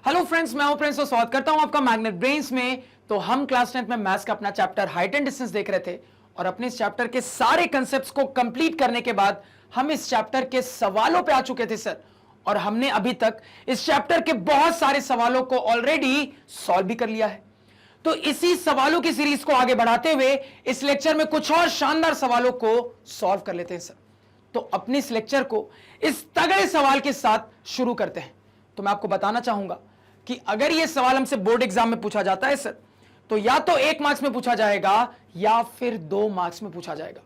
Hello friends, मैं हूं Prince और स्वागत करता हूं आपका मैग्नेट ब्रेन्स में। तो हम क्लास 10th में मैथ्स का अपना चैप्टर हाइट एंड डिस्टेंस देख रहे थे और अपने इस चैप्टर के सारे कंसेप्ट्स को कंप्लीट करने के बाद हम इस चैप्टर के सवालों पे आ चुके थे सर। और हमने अभी तक इस चैप्टर के बहुत सारे सवालों को ऑलरेडी सॉल्व भी कर लिया है। तो इसी सवालों की सीरीज को आगे बढ़ाते हुए इस लेक्चर में कुछ और शानदार सवालों को सॉल्व कर लेते हैं सर। तो अपने इस लेक्चर को इस तगड़े सवाल के साथ शुरू करते हैं। तो मैं आपको बताना चाहूंगा कि अगर यह सवाल हमसे बोर्ड एग्जाम में पूछा जाता है सर, तो या तो 1 मार्क्स में पूछा जाएगा या फिर 2 मार्क्स में पूछा जाएगा।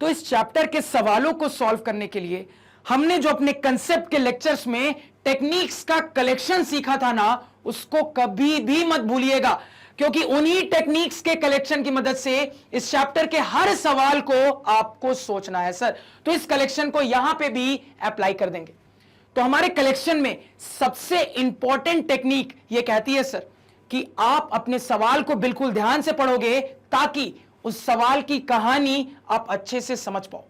तो इस चैप्टर के सवालों को सॉल्व करने के लिए हमने जो अपने कंसेप्ट के लेक्चर्स में टेक्निक्स का कलेक्शन सीखा था ना, उसको कभी भी मत भूलिएगा, क्योंकि उन्हीं टेक्निक्स के कलेक्शन की मदद से इस चैप्टर के हर सवाल को आपको सोचना है सर। तो इस कलेक्शन को यहां पे भी अप्लाई कर देंगे। तो हमारे कलेक्शन में सबसे इंपॉर्टेंट टेक्निक यह कहती है सर कि आप अपने सवाल को बिल्कुल ध्यान से पढ़ोगे ताकि उस सवाल की कहानी आप अच्छे से समझ पाओ।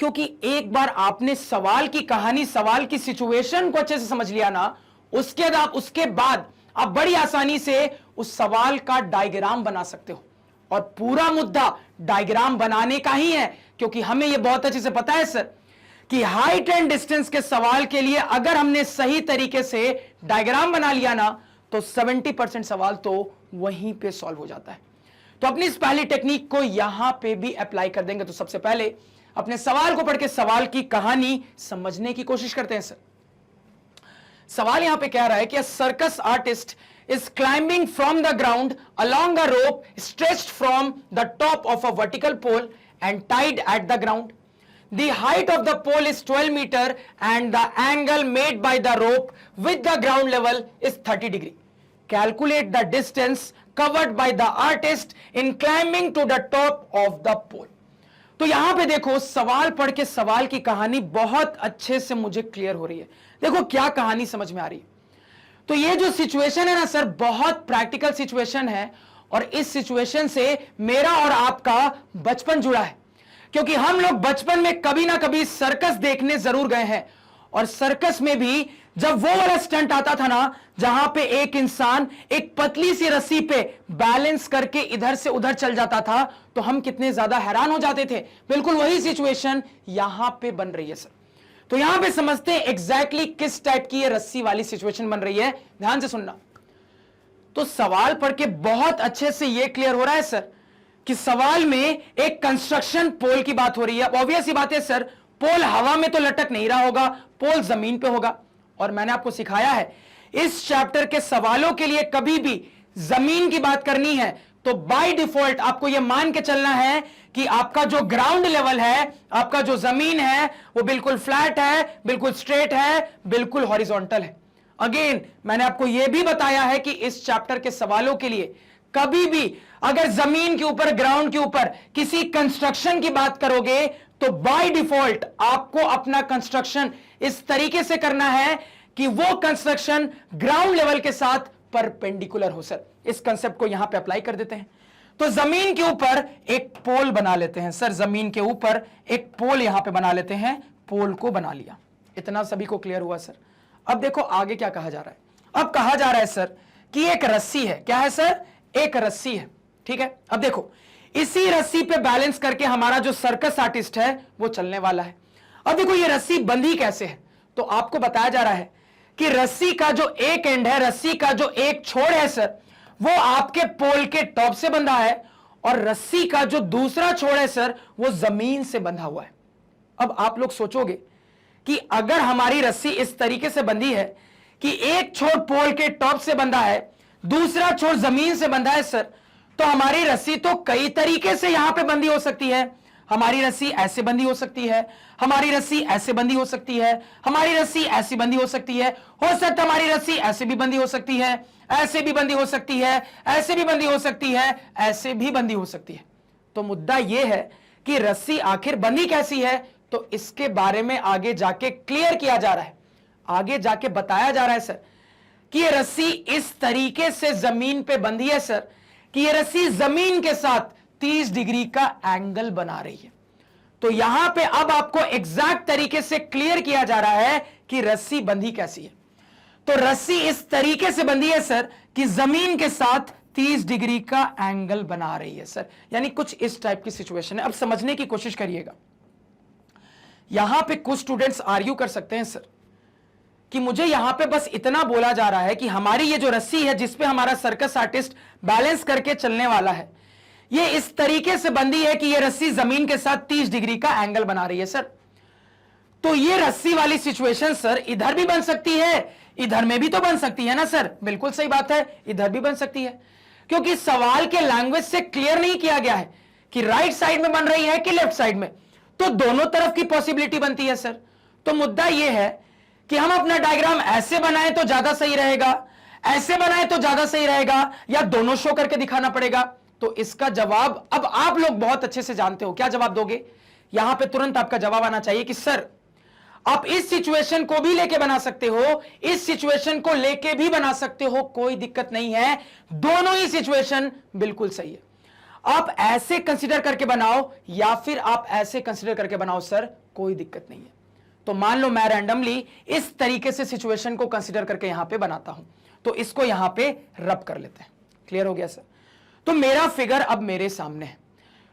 क्योंकि एक बार आपने सवाल की कहानी, सवाल की सिचुएशन को अच्छे से समझ लिया ना, उसके बाद आप बड़ी आसानी से उस सवाल का डायग्राम बना सकते हो। और पूरा मुद्दा डायग्राम बनाने का ही है, क्योंकि हमें यह बहुत अच्छे से पता है सर कि हाइट एंड डिस्टेंस के सवाल के लिए अगर हमने सही तरीके से डायग्राम बना लिया ना, तो 70% सवाल तो वहीं पे सॉल्व हो जाता है। तो अपनी इस पहली टेक्निक को यहां पे भी अप्लाई कर देंगे। तो सबसे पहले अपने सवाल को पढ़ के सवाल की कहानी समझने की कोशिश करते हैं सर। सवाल यहां पे कह रहा है कि circus artist is climbing from the ground along a rope stretched from the top of a vertical pole and tied at the ground. The height of the pole is 12 meter and the angle made by the rope with the ground level is 30 degree. Calculate the distance covered by the artist in climbing to the top of the pole. तो यहां पे देखो, सवाल पढ़ के सवाल की कहानी बहुत अच्छे से मुझे क्लियर हो रही है। देखो क्या कहानी समझ में आ रही है। तो ये जो सिचुएशन है ना सर, बहुत प्रैक्टिकल सिचुएशन है और इस सिचुएशन से मेरा और आपका बचपन जुड़ा है। क्योंकि हम लोग बचपन में कभी ना कभी सर्कस देखने जरूर गए हैं। और सर्कस में भी जब वो वाला स्टंट आता था ना, जहां पे एक इंसान एक पतली सी रस्सी पे बैलेंस करके इधर से उधर चल जाता था, तो हम कितने ज्यादा हैरान हो जाते थे। बिल्कुल वही सिचुएशन यहां पे बन रही है सर। तो यहां पे समझते हैं एग्जैक्टली किस टाइप की ये रस्सी वाली सिचुएशन बन रही है। ध्यान से सुनना। तो सवाल पढ़ के बहुत अच्छे से ये क्लियर हो रहा है सर कि सवाल में एक कंस्ट्रक्शन पोल की बात हो रही है। ऑब्वियस ही बात है सर, पोल हवा में तो लटक नहीं रहा होगा, पोल जमीन पे होगा। और मैंने आपको सिखाया है इस चैप्टर के सवालों के लिए कभी भी जमीन की बात करनी है तो बाय डिफॉल्ट आपको यह मान के चलना है कि आपका जो ग्राउंड लेवल है, आपका जो जमीन है, वो बिल्कुल फ्लैट है, बिल्कुल स्ट्रेट है, बिल्कुल हॉरिजॉन्टल है। अगेन मैंने आपको यह भी बताया है कि इस चैप्टर के सवालों के लिए कभी भी अगर जमीन के ऊपर, ग्राउंड के ऊपर किसी कंस्ट्रक्शन की बात करोगे तो बाय डिफॉल्ट आपको अपना कंस्ट्रक्शन इस तरीके से करना है कि वो कंस्ट्रक्शन ग्राउंड लेवल के साथ परपेंडिकुलर हो सर। इस कंसेप्ट को यहां पे अप्लाई कर देते हैं। तो जमीन के ऊपर एक पोल बना लेते हैं सर। जमीन के ऊपर एक पोल यहां पे बना लेते हैं। पोल को बना लिया। इतना सभी को क्लियर हुआ सर। अब देखो आगे क्या कहा जा रहा है। अब कहा जा रहा है सर कि एक रस्सी है। क्या है सर? एक रस्सी है। ठीक है। अब देखो इसी रस्सी पे बैलेंस करके हमारा जो सर्कस आर्टिस्ट है वो चलने वाला है। अब देखो ये रस्सी बंधी कैसे है। तो आपको बताया जा रहा है कि रस्सी का जो एक एंड है, रस्सी का जो एक छोर है सर, वो आपके पोल के टॉप से बंधा है और रस्सी का जो दूसरा छोर है सर, वो जमीन से बंधा हुआ है। अब आप लोग सोचोगे कि अगर हमारी रस्सी इस तरीके से बंधी है कि एक छोर पोल के टॉप से बंधा है, दूसरा छोर जमीन से बंधा है सर, तो हमारी रस्सी तो कई तरीके से यहां पे बंधी हो सकती है। हमारी रस्सी ऐसे बंधी हो सकती है, हमारी रस्सी ऐसे बंधी हो सकती है, हमारी रस्सी ऐसी बंधी हो सकती है, हो सकता है हमारी रस्सी ऐसे भी बंधी हो सकती है, ऐसे भी बंधी हो सकती है, ऐसे भी बंधी हो सकती है, ऐसे भी बंधी हो सकती है। तो मुद्दा यह है कि रस्सी आखिर बंधी कैसी है, तो इसके बारे में आगे जाके क्लियर किया जा रहा है। आगे जाके बताया जा रहा है सर कि यह रस्सी इस तरीके से जमीन पे बंधी है सर कि यह रस्सी जमीन के साथ 30 डिग्री का एंगल बना रही है। तो यहां पे अब आपको एग्जैक्ट तरीके से क्लियर किया जा रहा है कि रस्सी बंधी कैसी है। तो रस्सी इस तरीके से बंधी है सर कि जमीन के साथ 30 डिग्री का एंगल बना रही है सर, यानी कुछ इस टाइप की सिचुएशन है। अब समझने की कोशिश करिएगा। यहां पे कुछ स्टूडेंट्स आर्ग्यू कर सकते हैं सर कि मुझे यहां पे बस इतना बोला जा रहा है कि हमारी ये जो रस्सी है जिसपे हमारा सर्कस आर्टिस्ट बैलेंस करके चलने वाला है, ये इस तरीके से बंधी है कि ये रस्सी जमीन के साथ 30 डिग्री का एंगल बना रही है सर। तो ये रस्सी वाली सिचुएशन सर इधर भी बन सकती है, इधर में भी तो बन सकती है ना सर। बिल्कुल सही बात है, इधर भी बन सकती है, क्योंकि सवाल के लैंग्वेज से क्लियर नहीं किया गया है कि राइट साइड में बन रही है कि लेफ्ट साइड में, तो दोनों तरफ की पॉसिबिलिटी बनती है सर। तो मुद्दा यह है कि हम अपना डायग्राम ऐसे बनाएं तो ज्यादा सही रहेगा, ऐसे बनाएं तो ज्यादा सही रहेगा, या दोनों शो करके दिखाना पड़ेगा। तो इसका जवाब अब आप लोग बहुत अच्छे से जानते हो। क्या जवाब दोगे? यहां पे तुरंत आपका जवाब आना चाहिए कि सर आप इस सिचुएशन को भी लेके बना सकते हो, इस सिचुएशन को लेके भी बना सकते हो, कोई दिक्कत नहीं है, दोनों ही सिचुएशन बिल्कुल सही है। आप ऐसे कंसीडर करके बनाओ या फिर आप ऐसे कंसीडर करके बनाओ सर, कोई दिक्कत नहीं है। तो मान लो मैं रैंडमली इस तरीके से सिचुएशन को कंसीडर करके यहां पे बनाता हूं, तो इसको यहां पे रब कर लेते हैं। क्लियर हो गया सर? तो मेरा फिगर अब मेरे सामने है,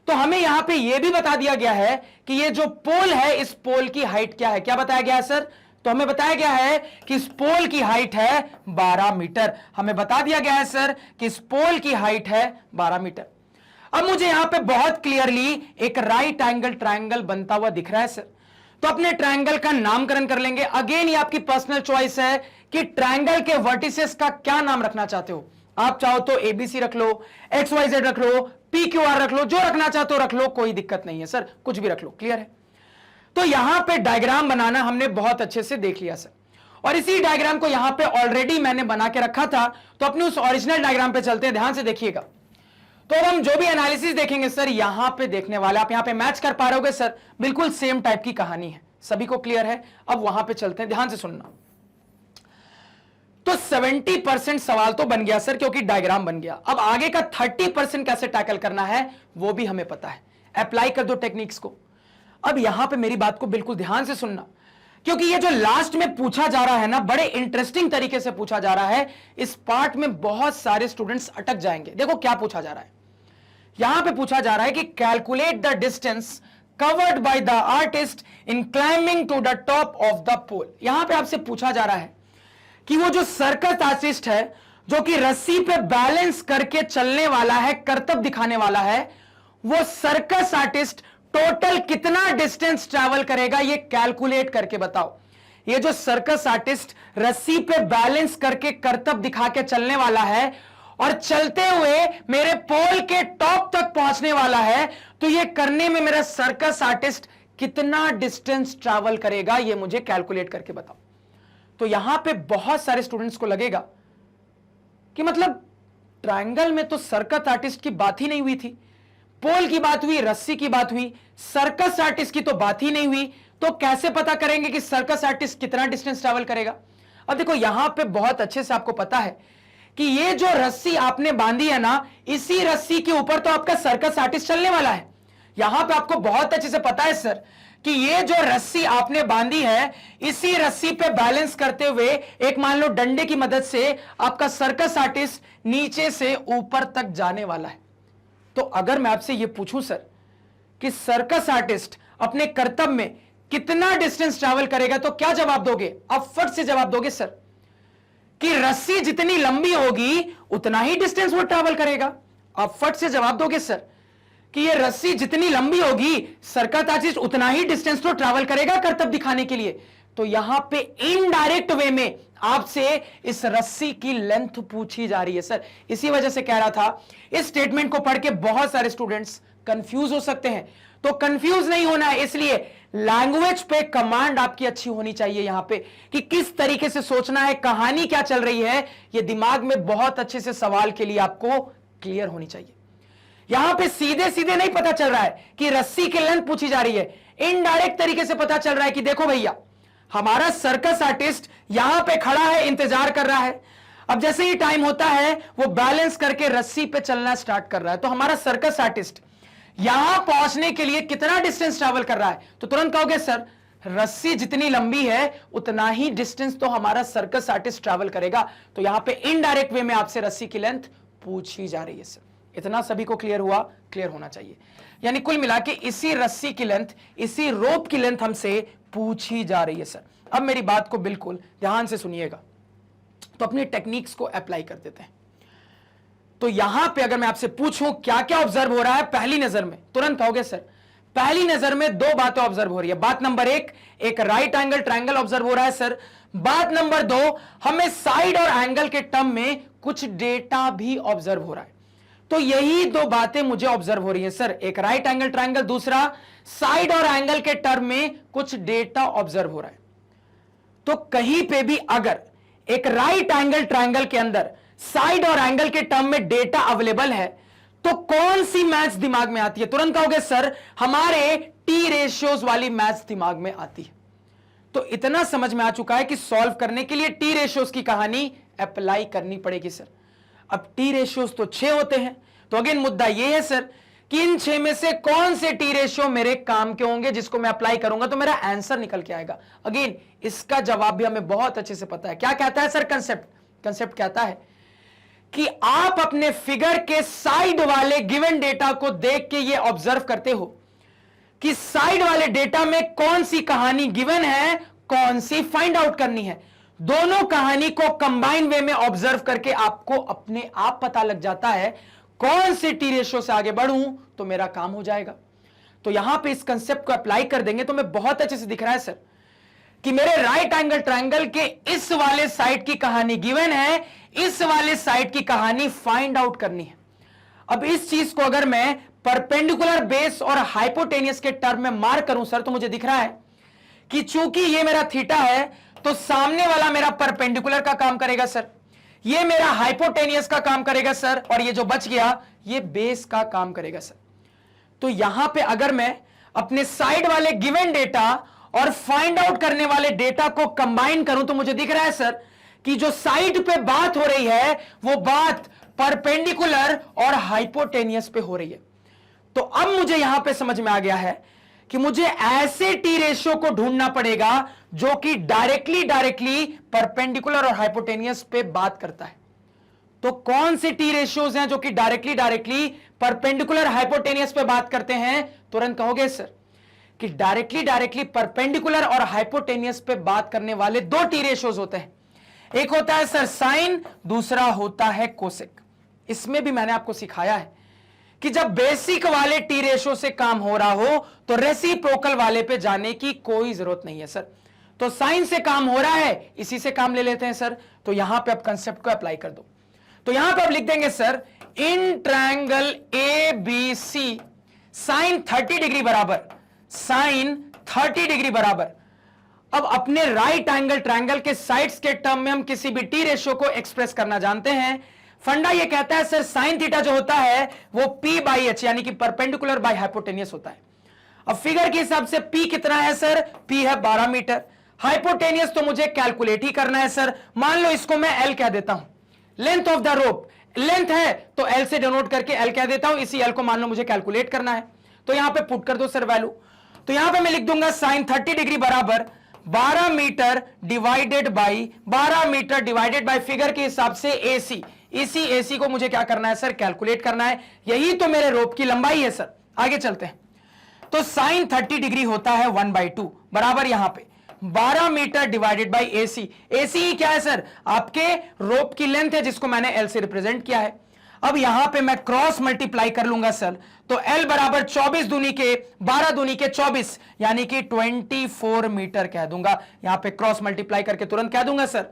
तो हमें यहां पे यह भी बता दिया गया है कि ये जो पोल है, इस पोल की हाइट क्या है। क्या बताया गया है सर? तो हमें बताया गया है कि इस पोल की हाइट है 12 मीटर। हमें बता दिया गया है सर कि इस पोल की हाइट है 12 मीटर। अब मुझे यहां पे बहुत क्लियरली एक राइट एंगल ट्रायंगल बनता हुआ दिख रहा है सर, तो अपने ट्रायंगल का नामकरण कर लेंगे। अगेन ये आपकी पर्सनल चॉइस है कि ट्रायंगल के वर्टिसेस का क्या नाम रखना चाहते हो। आप चाहो तो एबीसी रख लो, XYZ रख लो, PQR रख लो, जो रखना चाहते हो रख लो, कोई दिक्कत नहीं है सर, कुछ भी रख लो। क्लियर है? तो यहां पे डायग्राम बनाना हमने बहुत अच्छे से देख लिया सर, और इसी डायग्राम को यहां पे ऑलरेडी मैंने बना के रखा था। तो अपने उस ओरिजिनल डायग्राम पे चलते हैं, ध्यान से देखिएगा। तो अब हम जो भी एनालिसिस देखेंगे सर यहां पे देखने वाले, आप यहां पे मैच कर पा रहे होगे सर, बिल्कुल सेम टाइप की कहानी है। सभी को क्लियर है? अब वहां पे चलते हैं, ध्यान से सुनना। तो 70% सवाल तो बन गया सर, क्योंकि डायग्राम बन गया। अब आगे का 30% कैसे टैकल करना है वो भी हमें पता है। अप्लाई कर दो टेक्निक्स को। अब यहां पे मेरी बात को बिल्कुल ध्यान से सुनना, क्योंकि ये जो लास्ट में पूछा जा रहा है ना, बड़े इंटरेस्टिंग तरीके से पूछा जा रहा है। इस पार्ट में बहुत सारे स्टूडेंट्स अटक जाएंगे। देखो क्या पूछा जा रहा है। यहां पे पूछा जा रहा है कि calculate the distance covered by the artist in climbing to the top of the pole. यहां पे आपसे पूछा जा रहा है कि वो जो सर्कस आर्टिस्ट है, जो कि रस्सी पे बैलेंस करके चलने वाला है, करतब दिखाने वाला है, वो सर्कस आर्टिस्ट टोटल कितना डिस्टेंस ट्रैवल करेगा, ये कैलकुलेट करके बताओ। ये जो सर्कस आर्टिस्ट रस्सी पे बैलेंस करके करतब दिखा के चलने वाला है और चलते हुए मेरे पोल के टॉप तक पहुंचने वाला है, तो ये करने में मेरा सर्कस आर्टिस्ट कितना डिस्टेंस ट्रैवल करेगा, ये मुझे कैलकुलेट करके बताओ। तो यहां पे बहुत सारे स्टूडेंट्स को लगेगा कि मतलब ट्रायंगल में तो सर्कस आर्टिस्ट की बात ही नहीं हुई थी, पोल की बात हुई, रस्सी की बात हुई, सर्कस आर्टिस्ट की तो बात ही नहीं हुई, तो कैसे पता करेंगे कि सर्कस आर्टिस्ट कितना डिस्टेंस ट्रैवल करेगा। अब देखो यहां पे बहुत अच्छे से आपको पता है कि ये जो रस्सी आपने बांधी है ना, इसी रस्सी के ऊपर तो आपका सर्कस आर्टिस्ट चलने वाला है। यहां पे आपको बहुत अच्छे से पता है सर कि ये जो रस्सी आपने बांधी है, इसी रस्सी पे बैलेंस करते हुए एक मान लो डंडे की मदद से आपका सर्कस आर्टिस्ट नीचे से ऊपर तक जाने वाला है। तो अगर मैं आपसे ये पूछूं सर कि सर्कस आर्टिस्ट अपने करतब में कितना डिस्टेंस ट्रैवल करेगा, तो क्या जवाब दोगे? अब फट से जवाब दोगे सर कि रस्सी जितनी लंबी होगी उतना ही डिस्टेंस वो ट्रैवल करेगा। अब फट से जवाब दोगे सर कि ये रस्सी जितनी लंबी होगी, सर्कस आर्टिस्ट उतना ही डिस्टेंस तो ट्रैवल करेगा करतब दिखाने के लिए। तो यहां पे इनडायरेक्ट वे में आपसे इस रस्सी की लेंथ पूछी जा रही है सर। इसी वजह से कह रहा था, इस स्टेटमेंट को पढ़ के बहुत सारे स्टूडेंट्स कंफ्यूज हो सकते हैं। तो कंफ्यूज नहीं होना है, इसलिए लैंग्वेज पे कमांड आपकी अच्छी होनी चाहिए यहां पे कि किस तरीके से सोचना है, कहानी क्या चल रही है, यह दिमाग में बहुत अच्छे से सवाल के लिए आपको क्लियर होनी चाहिए। यहां पे सीधे सीधे नहीं पता चल रहा है कि रस्सी की लेंथ पूछी जा रही है, इनडायरेक्ट तरीके से पता चल रहा है कि देखो भैया, हमारा सर्कस आर्टिस्ट यहां पे खड़ा है, इंतजार कर रहा है। अब जैसे ही टाइम होता है वो बैलेंस करके रस्सी पे चलना स्टार्ट कर रहा है। तो हमारा सर्कस आर्टिस्ट यहां पहुंचने के लिए कितना डिस्टेंस ट्रैवल कर रहा है? तो तुरंत कहोगे सर रस्सी जितनी लंबी है उतना ही डिस्टेंस तो हमारा सर्कस आर्टिस्ट ट्रैवल करेगा। तो यहां पे इनडायरेक्ट वे में आपसे रस्सी की लेंथ पूछी जा रही है सर। इतना सभी को क्लियर हुआ? क्लियर होना चाहिए। यानी कुल मिला के इसी रस्सी की लेंथ, इसी रोप की लेंथ हमसे पूछी जा रही है सर। अब मेरी बात को बिल्कुल ध्यान से सुनिएगा, तो अपनी टेक्निक्स को अप्लाई कर देते हैं। तो यहां पे अगर मैं आपसे पूछूं क्या क्या ऑब्जर्व हो रहा है पहली नजर में, तुरंत कहोगे सर पहली नजर में दो बातें ऑब्जर्व हो रही है। बात नंबर एक राइट एंगल ट्रायंगल ऑब्जर्व हो रहा है सर। बात नंबर दो, हमें साइड और एंगल के टर्म में कुछ डेटा भी ऑब्जर्व हो रहा है। तो यही दो बातें मुझे ऑब्जर्व हो रही है सर, एक राइट एंगल ट्रायंगल, दूसरा साइड और एंगल के टर्म में कुछ डेटा ऑब्जर्व हो रहा है। तो कहीं पे भी अगर एक राइट एंगल ट्रायंगल के अंदर साइड और एंगल के टर्म में डेटा अवेलेबल है तो कौन सी मैथ्स दिमाग में आती है? तुरंत कहोगे सर हमारे टी रेशियोज वाली मैथ्स दिमाग में आती है। तो इतना समझ में आ चुका है कि सॉल्व करने के लिए टी रेशियोज की कहानी अप्लाई करनी पड़ेगी सर। अब टी रेशियोज तो 6 होते हैं, तो अगेन मुद्दा यह है सर कि इन 6 में से कौन से टी रेशियो मेरे काम के होंगे जिसको मैं अप्लाई करूंगा तो मेरा आंसर निकल के आएगा। अगेन इसका जवाब भी हमें बहुत अच्छे से पता है। क्या कहता है सर कंसेप्ट कहता है कि आप अपने फिगर के साइड वाले गिवन डेटा को देख के ये ऑब्जर्व करते हो कि साइड वाले डेटा में कौन सी कहानी गिवन है, कौन सी फाइंड आउट करनी है। दोनों कहानी को कंबाइन वे में ऑब्जर्व करके आपको अपने आप पता लग जाता है कौन से टी रेशियो से आगे बढ़ूं तो मेरा काम हो जाएगा। तो यहां पे इस कंसेप्ट को अप्लाई कर देंगे तो मैं बहुत अच्छे से दिख रहा है सर कि मेरे राइट एंगल ट्रायंगल के इस वाले साइड की कहानी गिवन है, इस वाले साइड की कहानी फाइंड आउट करनी है। अब इस चीज को अगर मैं परपेंडिकुलर बेस और हाइपोटेनियस के टर्म में मार्क करूं सर तो मुझे दिख रहा है कि चूंकि ये मेरा थीटा है तो सामने वाला मेरा परपेंडिकुलर का काम करेगा सर, ये मेरा हाइपोटेनियस का काम करेगा सर, और ये जो बच गया ये बेस का काम करेगा सर। तो यहां पे अगर मैं अपने साइड वाले गिवन डेटा और फाइंड आउट करने वाले डेटा को कंबाइन करूं तो मुझे दिख रहा है सर कि जो साइड पे बात हो रही है वो बात परपेंडिकुलर और हाइपोटेनियस पे हो रही है। तो अब मुझे यहां पे समझ में आ गया है कि मुझे ऐसे टी रेशियो को ढूंढना पड़ेगा जो कि डायरेक्टली परपेंडिकुलर और हाइपोटेनियस पे बात करता है। तो कौन से टी रेशियोज हैं जो कि डायरेक्टली परपेंडिकुलर हाइपोटेनियस पे बात करते हैं? तुरंत कहोगे सर कि डायरेक्टली परपेंडिकुलर और हाइपोटेनियस पे बात करने वाले दो टी रेशियोज होते हैं। एक होता है सर साइन, दूसरा होता है कोसेक। इसमें भी मैंने आपको सिखाया है कि जब बेसिक वाले टी रेशियो से काम हो रहा हो तो रेसिप्रोकल वाले पे जाने की कोई जरूरत नहीं है सर। तो साइन से काम हो रहा है, इसी से काम ले लेते हैं सर। तो यहां पे आप कंसेप्ट को अप्लाई कर दो। तो यहां पे आप लिख देंगे sir in triangle A B C sine 30 degree बराबर, साइन 30 डिग्री बराबर। अब अपने राइट एंगल ट्रायंगल के साइड्स के टर्म में हम किसी भी टी रेशियो को एक्सप्रेस करना जानते हैं। फंडा ये कहता है सर साइन थीटा जो होता है वो P बाई एच यानी कि परपेंडिकुलर बाई हाइपोटेनियस होता है। अब फिगर के हिसाब से P कितना है सर? P है 12 मीटर। हाइपोटेनियस तो मुझे कैलकुलेट ही करना है सर। मान लो इसको मैं L कह देता हूं। Length of the rope length है तो L से डिनोट करके L कह देता हूं। इसी L को मान लो मुझे कैलकुलेट करना है तो यहां पे पुट कर दो सर वैल्यू। तो यहां पे मैं लिख दूंगा साइन 30 डिग्री बराबर 12 metre divided by 12 metre divided by figure के हिसाब से AC। इसी AC को मुझे क्या करना है सर? कैलकुलेट करना है। यही तो मेरे रोप की लंबाई है सर। आगे चलते हैं। तो साइन 30 डिग्री होता है 1/2 बराबर यहां पे 12 metre divided by AC। AC क्या है सर? आपके रोप की लेंथ है जिसको मैंने L से रिप्रेजेंट किया है। अब यहां पे मैं क्रॉस मल्टीप्लाई कर लूंगा सर। तो L बराबर 24 दूनी के 12 दूनी के 24 यानी कि 24 मीटर कह दूंगा। यहां पे क्रॉस मल्टीप्लाई करके तुरंत कह दूंगा सर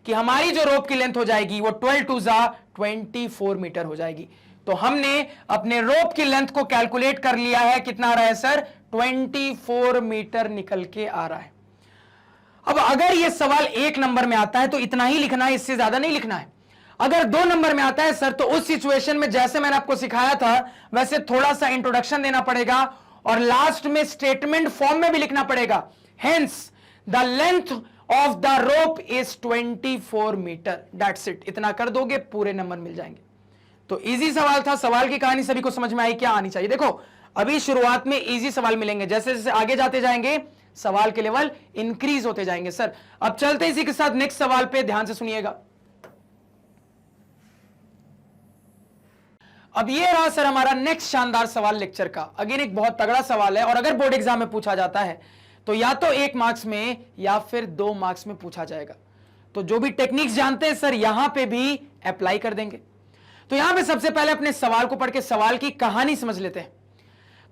कि हमारी जो रोप की लेंथ हो जाएगी वो 12 2 24 मीटर हो जाएगी। तो हमने अपने रोप की लेंथ को कैलकुलेट कर लिया है। कितना आ रहा है सर? 24 मीटर निकल के आ रहा है। अब अगर यह सवाल 1 नंबर में आता है तो इतना ही लिखना है, इससे ज्यादा नहीं लिखना है। अगर 2 नंबर में आता है सर तो उस सिचुएशन में जैसे मैंने आपको सिखाया था वैसे थोड़ा सा इंट्रोडक्शन देना पड़ेगा और लास्ट में स्टेटमेंट फॉर्म में भी लिखना पड़ेगा। Hence the length of the rope is 24 metre. That's it. इतना कर दोगे पूरे नंबर मिल जाएंगे। तो इजी सवाल था। सवाल की कहानी सभी को समझ में आई? क्या आनी चाहिए? देखो अभी शुरुआत में इजी सवाल मिलेंगे, जैसे जैसे आगे जाते जाएंगे सवाल के लेवल इंक्रीज होते जाएंगे सर। अब चलते इसी के साथ नेक्स्ट सवाल पे, ध्यान से सुनिएगा। अब ये रहा सर हमारा नेक्स्ट शानदार सवाल लेक्चर का। अगेन एक बहुत तगड़ा सवाल है, और अगर बोर्ड एग्जाम में पूछा जाता है तो या तो 1 मार्क्स में या फिर 2 मार्क्स में पूछा जाएगा। तो जो भी टेक्निक्स जानते हैं सर यहां पे भी अप्लाई कर देंगे। तो यहां पे सबसे पहले अपने सवाल को पढ़ के सवाल की कहानी समझ लेते हैं।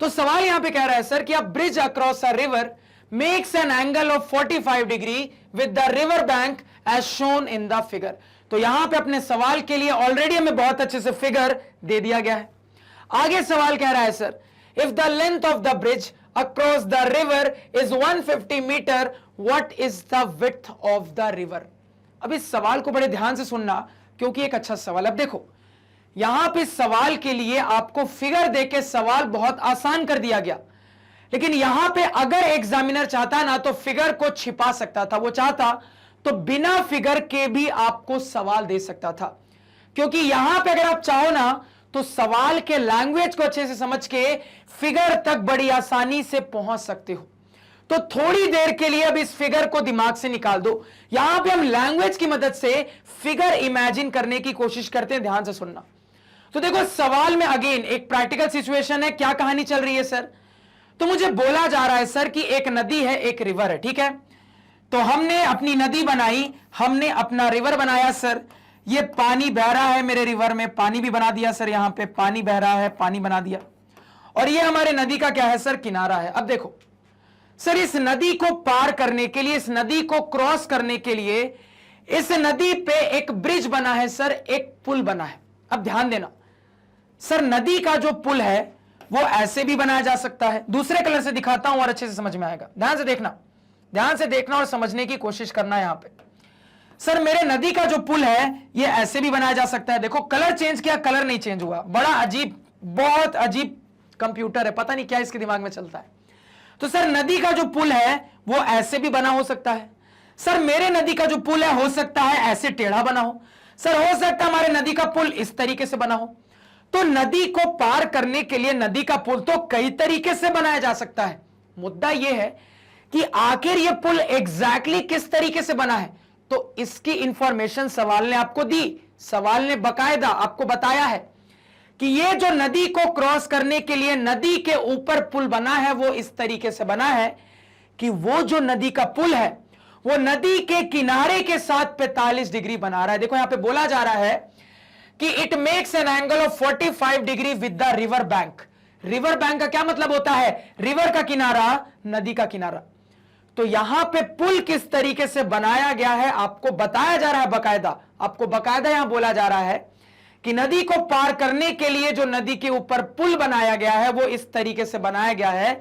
तो सवाल यहां पे कह रहा है सर कि a bridge across a river makes an angle of 45 degree with the river bank as shown in the figure. तो यहां पे अपने सवाल के लिए ऑलरेडी हमें बहुत अच्छे से फिगर दे दिया गया है। आगे सवाल कह रहा है sir, if the length of the bridge across the river is 150 metre, what is the width of the river. अब इस सवाल को बड़े ध्यान से सुनना, क्योंकि एक अच्छा सवाल। अब देखो यहां पे सवाल के लिए आपको फिगर देके सवाल बहुत आसान कर दिया गया, लेकिन यहां पे अगर एग्जामिनर चाहता ना तो फिगर को छिपा सकता था। वो चाहता तो बिना फिगर के भी आपको सवाल दे सकता था, क्योंकि यहां पे अगर आप चाहो ना तो सवाल के लैंग्वेज को अच्छे से समझ के फिगर तक बड़ी आसानी से पहुंच सकते हो। तो थोड़ी देर के लिए अब इस फिगर को दिमाग से निकाल दो। यहां पे हम लैंग्वेज की मदद से फिगर इमेजिन करने की कोशिश करते हैं, ध्यान से सुनना। तो देखो सवाल में अगेन एक प्रैक्टिकल सिचुएशन है। क्या कहानी चल रही है सर? तो मुझे बोला जा रहा है सर कि एक नदी है, एक रिवर है, ठीक है। तो हमने अपनी नदी बनाई, हमने अपना रिवर बनाया सर। ये पानी बह रहा है मेरे रिवर में, पानी भी बना दिया सर, यहां पे पानी बह रहा है, पानी बना दिया। और ये हमारे नदी का क्या है सर? किनारा है। अब देखो सर, इस नदी को पार करने के लिए, इस नदी को क्रॉस करने के लिए इस नदी पे एक ब्रिज बना है सर, एक पुल बना है। अब ध्यान देना सर, नदी का जो पुल है वो ऐसे भी बनाया जा सकता है। दूसरे कलर से दिखाता हूं और अच्छे से समझ में आएगा। ध्यान से देखना, ध्यान से देखना और समझने की कोशिश करना है। यहां पे सर मेरे नदी का जो पुल है ये ऐसे भी बनाया जा सकता है। देखो कलर चेंज किया, कलर नहीं चेंज हुआ। बड़ा अजीब, बहुत अजीब कंप्यूटर है, पता नहीं क्या इसके दिमाग में चलता है। तो सर नदी का जो पुल है वो ऐसे भी बना हो सकता है। सर मेरे नदी का जो पुल है हो सकता है ऐसे टेढ़ा बना हो। सर हो सकता है हमारे नदी का पुल इस तरीके से बना हो। तो नदी को पार करने के लिए नदी का पुल तो कई तरीके से बनाया जा सकता है। मुद्दा यह है कि आखिर यह पुल एग्जैक्टली किस तरीके से बना है। तो इसकी इंफॉर्मेशन सवाल ने आपको दी। सवाल ने बकायदा आपको बताया है कि यह जो नदी को क्रॉस करने के लिए नदी के ऊपर पुल बना है वो इस तरीके से बना है कि वो जो नदी का पुल है वो नदी के किनारे के साथ 45 डिग्री बना रहा है। देखो यहां पे बोला जा रहा है कि it makes an angle of 45 degree with the river bank. River bank का क्या मतलब होता है? रिवर का किनारा, नदी का किनारा। तो यहां पे पुल किस तरीके से बनाया गया है आपको बताया जा रहा है बकायदा। आपको बकायदा यहां बोला जा रहा है कि नदी को पार करने के लिए जो नदी के ऊपर पुल बनाया गया है वो इस तरीके से बनाया गया है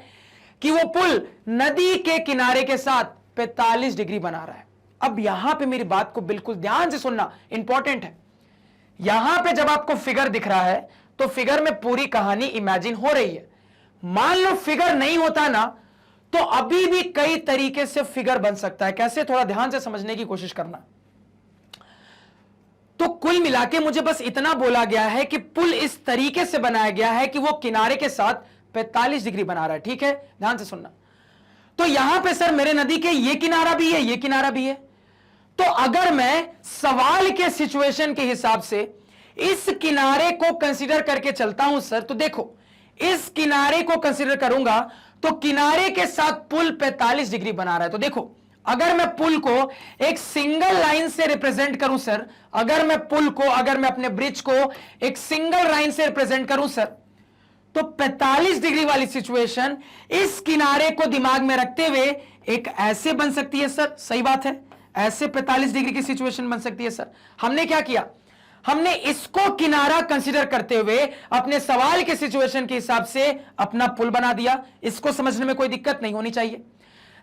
कि वो पुल नदी के किनारे के साथ 45 डिग्री बना रहा है। अब यहां पे मेरी बात को बिल्कुल ध्यान से सुनना, इंपॉर्टेंट है। यहां पे जब आपको फिगर दिख रहा है तो फिगर में पूरी कहानी इमेजिन हो रही है। मान लो फिगर नहीं होता ना तो अभी भी कई तरीके से फिगर बन सकता है। कैसे? थोड़ा ध्यान से समझने की कोशिश करना। तो कुल मिला के मुझे बस इतना बोला गया है कि पुल इस तरीके से बनाया गया है कि वो किनारे के साथ 45 डिग्री बना रहा है। ठीक है, ध्यान से सुनना। तो यहां पे सर मेरे नदी के ये किनारा भी है, ये किनारा भी है। तो अगर मैं सवाल के सिचुएशन के हिसाब से इस किनारे को कंसीडर करके चलता हूं सर, तो देखो इस किनारे को कंसीडर करूंगा तो किनारे के साथ पुल 45 डिग्री बना रहा है। तो देखो अगर मैं पुल को एक सिंगल लाइन से रिप्रेजेंट करूं सर, अगर मैं पुल को, अगर मैं अपने ब्रिज को एक सिंगल लाइन से रिप्रेजेंट करूं सर, तो 45 डिग्री वाली सिचुएशन इस किनारे को दिमाग में रखते हुए एक ऐसे बन सकती है सर। सही बात है, ऐसे 45 डिग्री की सिचुएशन बन सकती है सर। हमने क्या किया? हमने इसको किनारा कंसीडर करते हुए अपने सवाल के सिचुएशन के हिसाब से अपना पुल बना दिया। इसको समझने में कोई दिक्कत नहीं होनी चाहिए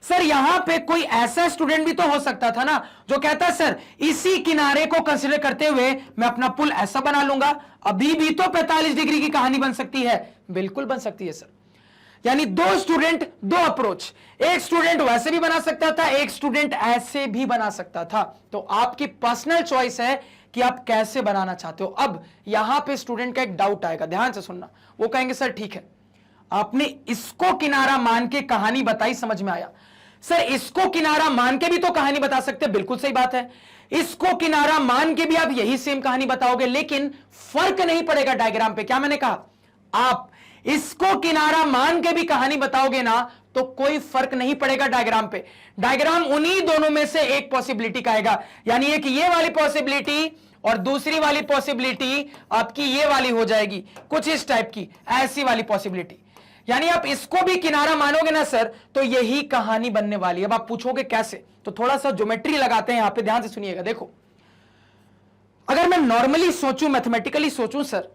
सर। यहां पे कोई ऐसा स्टूडेंट भी तो हो सकता था ना जो कहता है सर इसी किनारे को कंसीडर करते हुए मैं अपना पुल ऐसा बना लूंगा। अभी भी तो 45 डिग्री की कहानी बन सकती है। बिल्कुल बन सकती है सर। यानी दो स्टूडेंट, दो अप्रोच। एक स्टूडेंट वैसे भी बना सकता था, एक स्टूडेंट ऐसे भी बना सकता था। तो आपकी पर्सनल चॉइस है कि आप कैसे बनाना चाहते हो। अब यहां पे स्टूडेंट का एक डाउट आएगा, ध्यान से सुनना। वो कहेंगे सर ठीक है, आपने इसको किनारा मान के कहानी बताई, समझ में आया, सर इसको किनारा मान के भी तो कहानी बता सकते हैं, बिल्कुल सही बात है, इसको किनारा मान के भी आप यही सेम कहानी बताओगे, लेकिन फर्क नहीं पड़ेगा डायग्राम पे। क्या मैंने कहा, आप इसको किनारा मान के भी कहानी बताओगे ना तो कोई फर्क नहीं पड़ेगा डायग्राम पे। डायग्राम उन्हीं दोनों में से एक पॉसिबिलिटी का आएगा, यानी एक ये वाली पॉसिबिलिटी और दूसरी वाली पॉसिबिलिटी आपकी ये वाली हो जाएगी, कुछ इस टाइप की, ऐसी वाली पॉसिबिलिटी। यानी आप इसको भी किनारा मानोगे ना सर तो यही कहानी बनने वाली है। अब आप पूछोगे कैसे, तो थोड़ा सा ज्योमेट्री लगाते हैं यहां पे, ध्यान से सुनिएगा। देखो, अगर मैं नॉर्मली सोचूं, मैथमेटिकली सोचूं सर,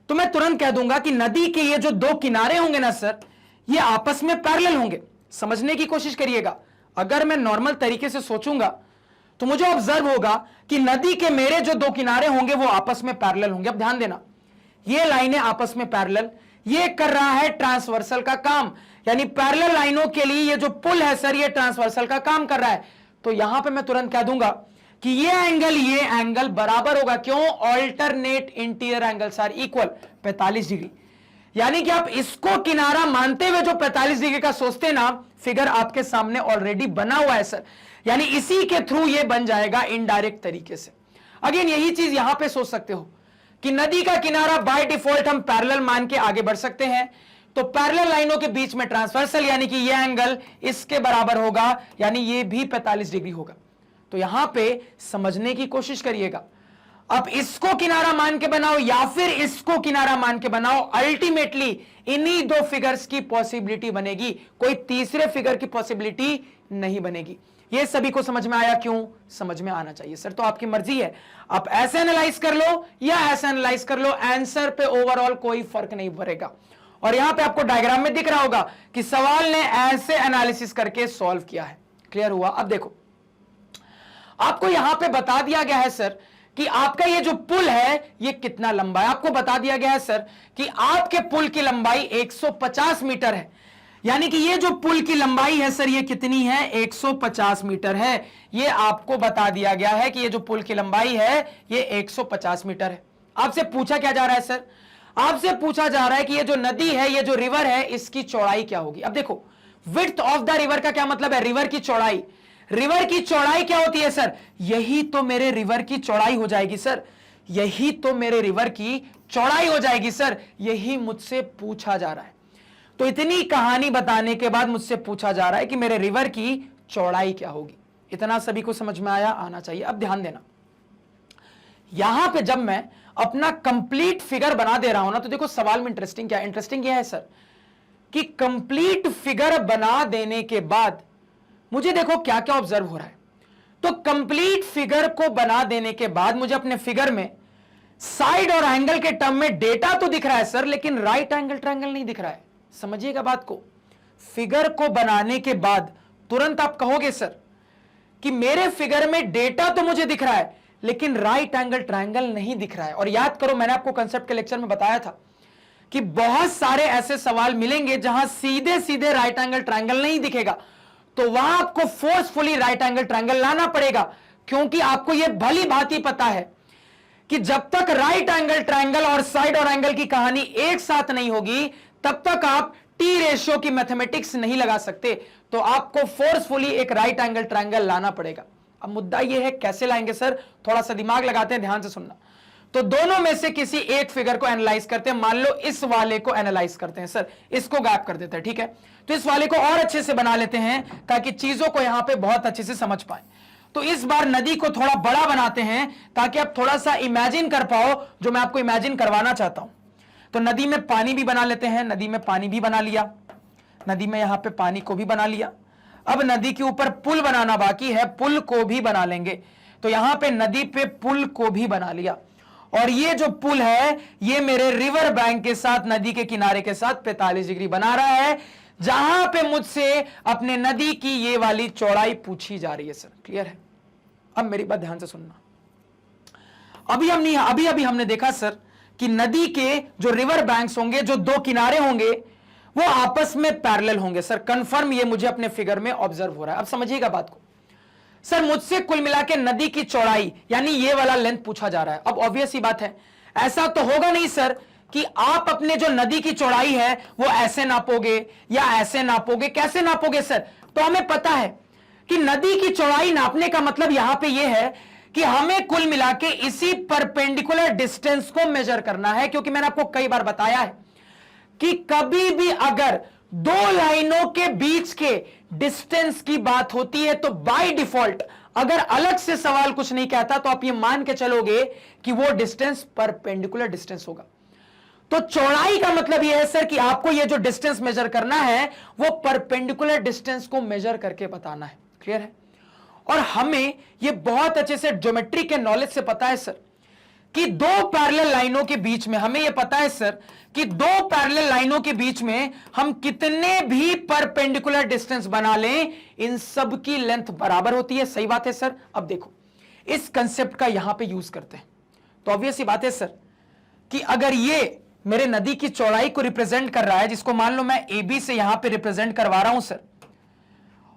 तो मैं तुरंत कह दूंगा कि नदी के ये जो दो किनारे होंगे ना सर, ये आपस में पैरेलल होंगे। समझने की कोशिश करिएगा, अगर मैं नॉर्मल तरीके से सोचूंगा तो मुझे ऑब्जर्व होगा कि नदी के मेरे जो दो किनारे होंगे वो आपस में पैरेलल होंगे। अब ध्यान देना, ये लाइनें आपस में पैरेलल, ये कर रहा है ट्रांसवर्सल का काम, यानी पैरेलल लाइनों के लिए ये जो पुल है सर, ये ट्रांसवर्सल का काम कर रहा है। तो यहां पे मैं तुरंत कह दूंगा कि ये एंगल बराबर होगा। क्यों? Alternate interior angles are equal, 45 degree. यानी कि आप इसको किनारा मानते हुए जो 45 डिग्री का सोचते ना, फिगर आपके सामने ऑलरेडी बना हुआ है सर, यानी इसी के थ्रू ये बन जाएगा इनडायरेक्ट तरीके से। अगेन यही चीज यहां पे सोच सकते हो कि नदी का किनारा बाय डिफॉल्ट हम पैरेलल मान के आगे बढ़ सकते हैं, तो पैरेलल लाइनों के बीच में ट्रांसवर्सल, यानी कि ये एंगल इसके बराबर होगा, यानी ये भी 45 डिग्री होगा। तो यहां पे समझने की कोशिश करिएगा, अब इसको किनारा मान के बनाओ या फिर इसको किनारा मान के बनाओ, अल्टीमेटली इन्हीं दो फिगर्स की पॉसिबिलिटी बनेगी, कोई तीसरे फिगर की पॉसिबिलिटी नहीं बनेगी। ये सभी को समझ में आया? क्यों समझ में आना चाहिए सर, तो आपकी मर्जी है, आप ऐसे एनालाइज कर लो या ऐसे एनालाइज कर लो, आंसर पे ओवरऑल कोई फर्क नहीं पड़ेगा। और यहां पे आपको डायग्राम में दिख रहा होगा कि सवाल ने ऐसे एनालिसिस करके सॉल्व किया है। क्लियर हुआ? अब देखो, आपको यहां पे बता दिया गया है सर कि आपका ये जो पुल है ये कितना लंबा है। आपको बता दिया गया है सर कि आपके पुल की लंबाई 150 मीटर है, यानी कि ये जो पुल की लंबाई है सर ये कितनी है? 150 मीटर है। ये आपको बता दिया गया है कि ये जो पुल की लंबाई है ये 150 मीटर है। आपसे पूछा क्या जा रहा है सर? आपसे पूछा जा रहा है कि ये जो नदी है, ये जो रिवर है, इसकी चौड़ाई क्या होगी। अब देखो, विड्थ ऑफ द रिवर का क्या मतलब है? रिवर की चौड़ाई। रिवर की चौड़ाई क्या होती है सर? यही तो मेरे रिवर की चौड़ाई हो जाएगी सर, यही तो मेरे रिवर की चौड़ाई हो जाएगी सर। यही मुझसे पूछा जा रहा है। तो इतनी कहानी बताने के बाद मुझसे पूछा जा रहा है कि मेरे रिवर की चौड़ाई क्या होगी। इतना सभी को समझ में आया? आना चाहिए। अब ध्यान देना, यहां पे जब मैं अपना कंप्लीट फिगर बना दे रहा हूं ना, तो देखो सवाल में इंटरेस्टिंग क्या है? इंटरेस्टिंग यह है सर कि कंप्लीट फिगर बना देने के बाद मुझे देखो क्या क्या ऑब्जर्व हो रहा है। तो कंप्लीट फिगर को बना देने के बाद मुझे अपने फिगर में साइड और एंगल के टर्म में डेटा तो दिख रहा है सर, लेकिन राइट एंगल ट्रायंगल नहीं दिख रहा है। समझिएगा बात को, फिगर को बनाने के बाद तुरंत आप कहोगे सर कि मेरे फिगर में डेटा तो मुझे दिख रहा है लेकिन राइट एंगल ट्रायंगल नहीं दिख रहा है। और याद करो, मैंने आपको कंसेप्ट के लेक्चर में बताया था कि बहुत सारे ऐसे सवाल मिलेंगे जहां सीधे सीधे राइट एंगल ट्रायंगल नहीं दिखेगा, तो वहां आपको फोर्सफुली राइट एंगल ट्रायंगल लाना पड़ेगा, क्योंकि आपको यह भली भांति पता है कि जब तक राइट एंगल ट्रायंगल और साइड और एंगल की कहानी एक साथ नहीं होगी तब तक आप टी रेशियो की मैथमेटिक्स नहीं लगा सकते। तो आपको फोर्सफुली एक राइट एंगल ट्रायंगल लाना पड़ेगा। अब मुद्दा यह है कैसे लाएंगे सर, थोड़ा सा दिमाग लगाते हैं, ध्यान से सुनना। तो दोनों में से किसी एक फिगर को एनालाइज करते हैं। मान लो इस वाले को एनालाइज करते हैं सर, इसको गैप कर देते हैं, ठीक है। तो इस वाले को और अच्छे से बना लेते हैं ताकि चीजों को यहां पे बहुत अच्छे से समझ पाए। तो इस बार नदी को थोड़ा बड़ा बनाते हैं ताकि आप थोड़ा सा इमेजिन कर पाओ जो मैं आपको इमेजिन करवाना चाहता हूं। तो नदी में पानी भी बना लेते हैं, नदी में पानी भी बना लिया, नदी में यहां पे पानी को भी बना लिया। अब नदी के ऊपर पुल बनाना बाकी है, पुल को भी बना लेंगे। तो यहां पे नदी पे पुल को भी बना लिया, और ये जो पुल है ये मेरे रिवर बैंक के साथ, नदी के किनारे के साथ 45 डिग्री बना रहा है, जहां पे मुझसे अपने नदी की ये वाली चौड़ाई पूछी जा रही है सर। क्लियर है? अब मेरी बात ध्यान से सुनना। अभी हमने देखा सर कि नदी के जो रिवर बैंक्स होंगे, जो दो किनारे होंगे, वो आपस में पैरेलल होंगे सर। कंफर्म ये मुझे अपने फिगर में ऑब्जर्व हो रहा है। अब समझिएगा बात को सर, मुझसे कुल मिला के नदी की चौड़ाई यानी ये वाला लेंथ पूछा जा रहा है। अब ऑब्वियस सी बात है, ऐसा तो होगा नहीं सर कि आप अपने जो नदी की चौड़ाई है वो ऐसे नापोगे या ऐसे नापोगे। कैसे नापोगे सर? तो हमें पता है कि नदी की चौड़ाई नापने का मतलब यहां पे यह है कि हमें कुल मिला के इसी परपेंडिकुलर डिस्टेंस को मेजर करना है, क्योंकि मैंने आपको कई बार बताया है कि कभी भी अगर दो लाइनों के बीच के डिस्टेंस की बात होती है तो बाय डिफॉल्ट अगर अलग से सवाल कुछ नहीं कहता तो आप ये मान के चलोगे कि वो डिस्टेंस परपेंडिकुलर डिस्टेंस होगा। तो चौड़ाई का मतलब यह है सर कि आपको ये जो डिस्टेंस मेजर करना है वो परपेंडिकुलर डिस्टेंस को मेजर करके बताना है। क्लियर है? और हमें ये बहुत अच्छे से ज्योमेट्री के नॉलेज से पता है सर कि दो पैरेलल लाइनों के बीच में, हमें यह पता है सर कि दो पैरेलल लाइनों के बीच में हम कितने भी परपेंडिकुलर डिस्टेंस बना लें, इन सब की लेंथ बराबर होती है। सही बात है सर। अब देखो इस कंसेप्ट का यहां पे यूज करते हैं तो ऑब्वियस सी बात है सर कि अगर ये मेरे नदी की चौड़ाई को रिप्रेजेंट कर रहा है, जिसको मान लो मैं ए बी से यहां पे रिप्रेजेंट करवा रहा हूं सर,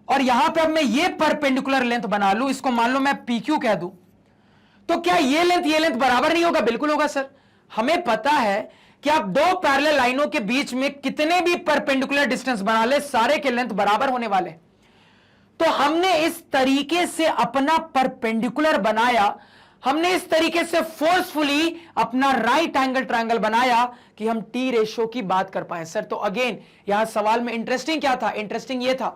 और यहां पे अब मैं ये परपेंडिकुलर लेंथ बना लूं, इसको मान लो मैं पी क्यू कह दूं, तो क्या ये लेंथ बराबर नहीं होगा? बिल्कुल होगा सर। हमें पता है कि आप दो पैरेलल लाइनों के बीच में कितने भी परपेंडिकुलर डिस्टेंस बना ले, सारे के लेंथ बराबर होने वाले। तो हमने इस तरीके से अपना परपेंडिकुलर बनाया, हमने इस तरीके से फोर्सफुली अपना राइट एंगल ट्रायंगल बनाया कि हम टी रेशो की बात कर पाए सर। तो अगेन यहां सवाल में इंटरेस्टिंग क्या था? इंटरेस्टिंग ये था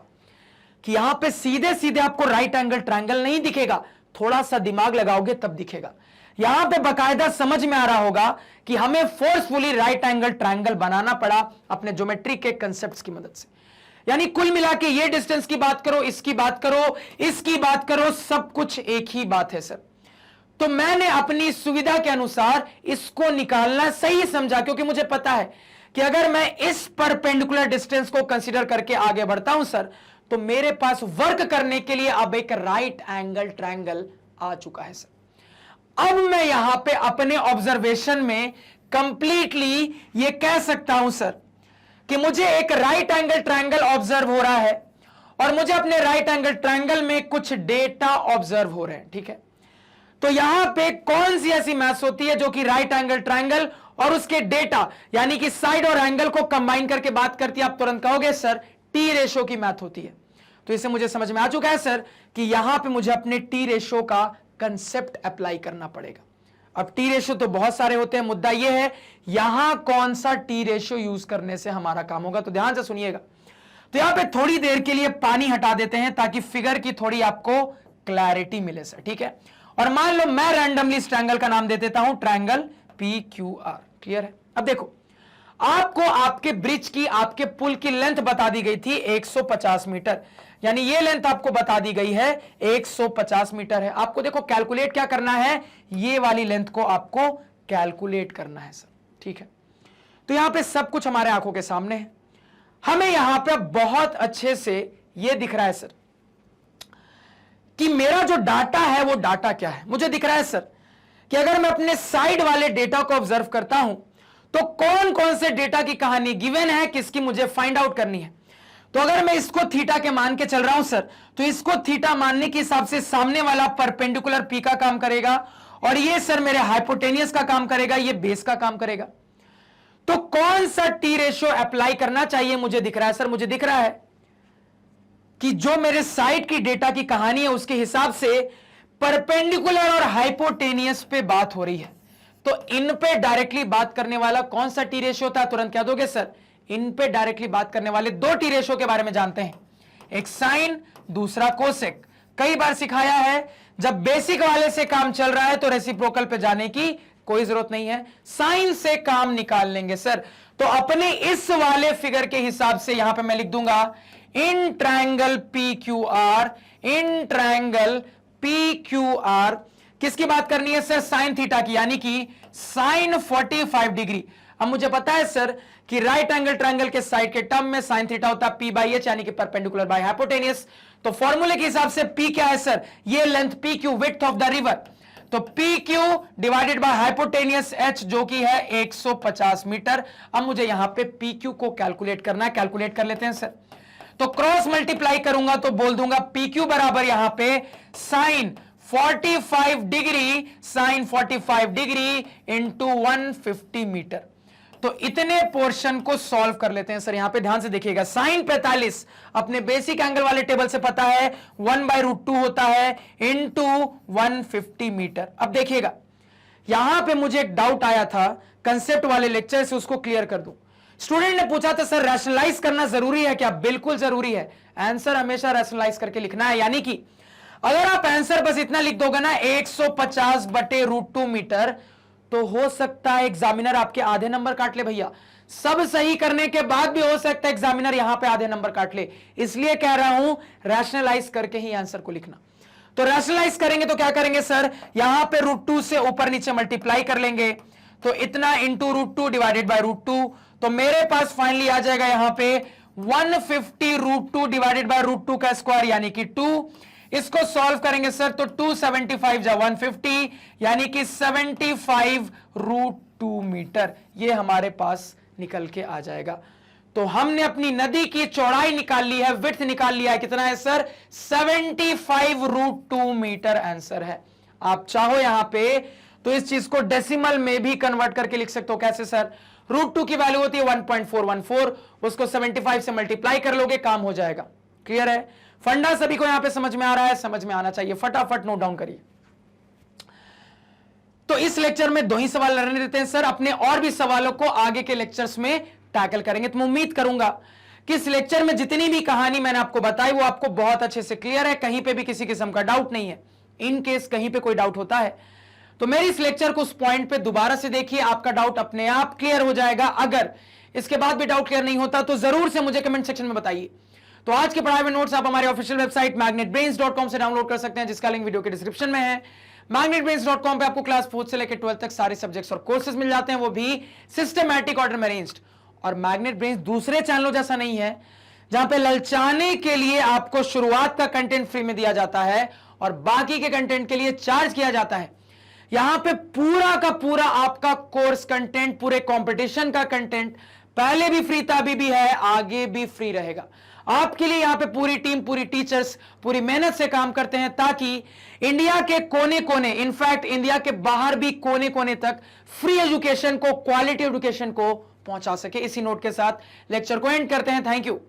कि यहां पे सीधे सीधे आपको राइट एंगल ट्रायंगल नहीं दिखेगा, थोड़ा सा दिमाग लगाओगे तब दिखेगा। यहां पे बकायदा समझ में आ रहा होगा कि हमें फोर्सफुली राइट एंगल ट्रायंगल बनाना पड़ा अपने ज्योमेट्री के कंसेप्ट्स की मदद से। यानी कुल मिला के ये डिस्टेंस की बात करो, इसकी बात करो, इसकी बात करो, सब कुछ एक ही बात है सर। तो मैंने अपनी सुविधा के अनुसार इसको निकालना सही समझा, क्योंकि मुझे पता है कि अगर मैं इस परपेंडिकुलर डिस्टेंस को कंसीडर करके आगे बढ़ता हूं सर, तो मेरे पास वर्क करने के लिए अब एक राइट एंगल ट्रायंगल आ चुका है सर। अब मैं यहां पे अपने ऑब्जर्वेशन में कंप्लीटली ये कह सकता हूं सर कि मुझे एक राइट एंगल ट्रायंगल ऑब्जर्व हो रहा है और मुझे अपने राइट एंगल ट्रायंगल में कुछ डेटा ऑब्जर्व हो रहे हैं। ठीक है, तो यहां पे कौन सी ऐसी मैथ्स होती है जो कि राइट एंगल ट्रायंगल और उसके डेटा यानी कि साइड और एंगल को कंबाइन करके बात करती है? आप तुरंत कहोगे सर टी रेशो की मैथ होती है। तो इसे मुझे समझ में आ चुका है सर कि यहां पे मुझे अपने टी रेशो का कंसेप्ट अप्लाई करना पड़ेगा। अब टी रेशो तो बहुत सारे होते हैं, मुद्दा यह है यहां कौन सा टी रेशो यूज करने से हमारा काम होगा। तो ध्यान से सुनिएगा। तो यहां पे थोड़ी देर के लिए पानी हटा देते हैं ताकि फिगर की थोड़ी आपको क्लैरिटी मिले सर। ठीक है, और मान लो मैं रैंडमली इस ट्रायंगल का नाम दे देता हूं triangle P Q R. Clear है? अब देखो आपको आपके ब्रिज की, आपके पुल की लेंथ बता दी गई थी 150 मीटर, यानी ये लेंथ आपको बता दी गई है 150 मीटर है। आपको देखो कैलकुलेट क्या करना है, ये वाली लेंथ को आपको कैलकुलेट करना है सर। ठीक है, तो यहां पे सब कुछ हमारे आंखों के सामने है। हमें यहां पे बहुत अच्छे से ये दिख रहा है सर कि मेरा जो डाटा है वो डाटा क्या है। मुझे दिख रहा है सर कि अगर मैं अपने साइड वाले डेटा को ऑब्जर्व करता हूं तो कौन कौन से डेटा की कहानी गिवन है, किसकी मुझे फाइंड आउट करनी है। तो अगर मैं इसको थीटा के मान के चल रहा हूं सर, तो इसको थीटा मानने के हिसाब से सामने वाला परपेंडिकुलर पी का काम करेगा और ये सर मेरे हाइपोटेनियस का काम करेगा, ये बेस का काम करेगा। तो कौन सा टी रेशो अप्लाई करना चाहिए मुझे दिख रहा है सर, मुझे दिख रहा है कि जो मेरे साइड की डेटा की कहानी है उसके हिसाब से परपेंडिकुलर और हाइपोटेनियस पे बात हो रही है। तो इन पे डायरेक्टली बात करने वाला कौन सा टी रेशियो था, तुरंत क्या दोगे सर? इन पे डायरेक्टली बात करने वाले दो टी रेशियो के बारे में जानते हैं, एक साइन, दूसरा कोसेक। कई बार सिखाया है, जब बेसिक वाले से काम चल रहा है तो रेसिप्रोकल पे जाने की कोई जरूरत नहीं है, साइन से काम निकाल लेंगे सर। तो अपने इस वाले फिगर के हिसाब से यहां पे मैं लिख दूंगा in triangle P Q R, in triangle P Q R किसकी बात करनी है सर? साइन थीटा की, यानी कि साइन 45 डिग्री। अब मुझे पता है सर कि राइट एंगल ट्रायंगल के साइड के टर्म में साइन थीटा होता है पी बाई एच, यानी कि परपेंडिकुलर बाय हाइपोटेनियस। तो फॉर्मूले के हिसाब से पी क्या है सर? ये length P Q, width of the river. तो P Q divided by hypotenuse H जो कि है 150 मीटर। अब मुझे यहां पे पी क्यू को कैलकुलेट करना है, कैलकुलेट कर लेते हैं सर। तो क्रॉस मल्टीप्लाई करूंगा तो बोल दूंगा पी क्यू बराबर यहां पे sine 45 degree, sine 45 degree into 150 metre. तो इतने पोर्शन को सॉल्व कर लेते हैं सर। यहां पे ध्यान से देखिएगा, साइन 45 अपने बेसिक एंगल वाले टेबल से पता है 1/√2 होता है इनटू 150 मीटर। अब देखिएगा, यहां पे मुझे एक डाउट आया था कंसेप्ट वाले लेक्चर से, उसको क्लियर कर दूं। स्टूडेंट ने पूछा था सर रैशनलाइज करना जरूरी है क्या? बिल्कुल जरूरी है। आंसर हमेशा रैशनलाइज करके लिखना है, यानी कि अगर आप आंसर बस इतना लिख दोगे ना 150/√2 मीटर, तो हो सकता है एग्जामिनर आपके आधे नंबर काट ले भैया। सब सही करने के बाद भी हो सकता है एग्जामिनर यहां पे आधे नंबर काट ले। इसलिए कह रहा हूं रैशनलाइज करके ही आंसर को लिखना। तो रैशनलाइज करेंगे तो क्या करेंगे सर, यहां पे √2 से ऊपर नीचे मल्टीप्लाई कर लेंगे, तो इतना इंटू √2 डिवाइडेड बाय √2, तो मेरे पास फाइनली आ जाएगा यहां पे 150 √2 डिवाइडेड बाय √2 का स्क्वायर यानी कि 2। इसको सॉल्व करेंगे सर तो 275 जा 150 यानी कि 75√2 मीटर, ये हमारे पास निकल के आ जाएगा। तो हमने अपनी नदी की चौड़ाई निकाल ली है, विड्थ निकाल लिया है, कितना है सर 75√2 मीटर आंसर है। आप चाहो यहां पे तो इस चीज को डेसिमल में भी कन्वर्ट करके लिख सकते हो। कैसे सर, √2 की वैल्यू होती है 1.414, उसको 75 से मल्टीप्लाई कर लोगे, काम हो जाएगा। क्लियर है? फंडा सभी को यहां पे समझ में आ रहा है? समझ में आना चाहिए, फटाफट नोट डाउन करिए। तो इस लेक्चर में 2 ही सवाल रहने देते हैं सर, अपने और भी सवालों को आगे के लेक्चर्स में टैकल करेंगे। तो मैं उम्मीद करूंगा कि इस लेक्चर में जितनी भी कहानी मैंने आपको बताई वो आपको बहुत अच्छे से क्लियर है, कहीं पे भी किसी किस्म का डाउट नहीं है। इन केस कहीं पे कोई डाउट होता है तो मेरे इस लेक्चर को उस पॉइंट पे दोबारा से देखिए, आपका डाउट अपने आप क्लियर हो जाएगा। अगर इसके बाद भी डाउट क्लियर नहीं होता तो जरूर से मुझे कमेंट सेक्शन में बताइए। तो आज के पढ़ाए हुए नोट्स आप हमारे ऑफिशियल वेबसाइट magnetbrains.com से डाउनलोड कर सकते हैं, जिसका लिंक वीडियो के डिस्क्रिप्शन में है। magnetbrains.com पे आपको क्लास 4 से लेकर 12 तक सारे सब्जेक्ट्स और कोर्सेज मिल जाते हैं, वो भी सिस्टमैटिक ऑर्डर में अरेंज्ड। और मैग्नेट ब्रेन्स दूसरे चैनलों जैसा नहीं है जहां पे ललचाने के लिए आपको शुरुआत का कंटेंट फ्री में दिया जाता है और बाकी के कंटेंट के लिए चार्ज किया जाता है। यहां पे पूरा का पूरा आपका कोर्स कंटेंट, पूरे कंपटीशन का कंटेंट पहले भी फ्री था, अभी भी है, आगे भी फ्री रहेगा। आपके लिए यहां पे पूरी टीम, पूरी टीचर्स पूरी मेहनत से काम करते हैं ताकि इंडिया के कोने कोने, इनफैक्ट इंडिया के बाहर भी कोने कोने तक फ्री एजुकेशन को, क्वालिटी एजुकेशन को पहुंचा सके। इसी नोट के साथ लेक्चर को एंड करते हैं। Thank you.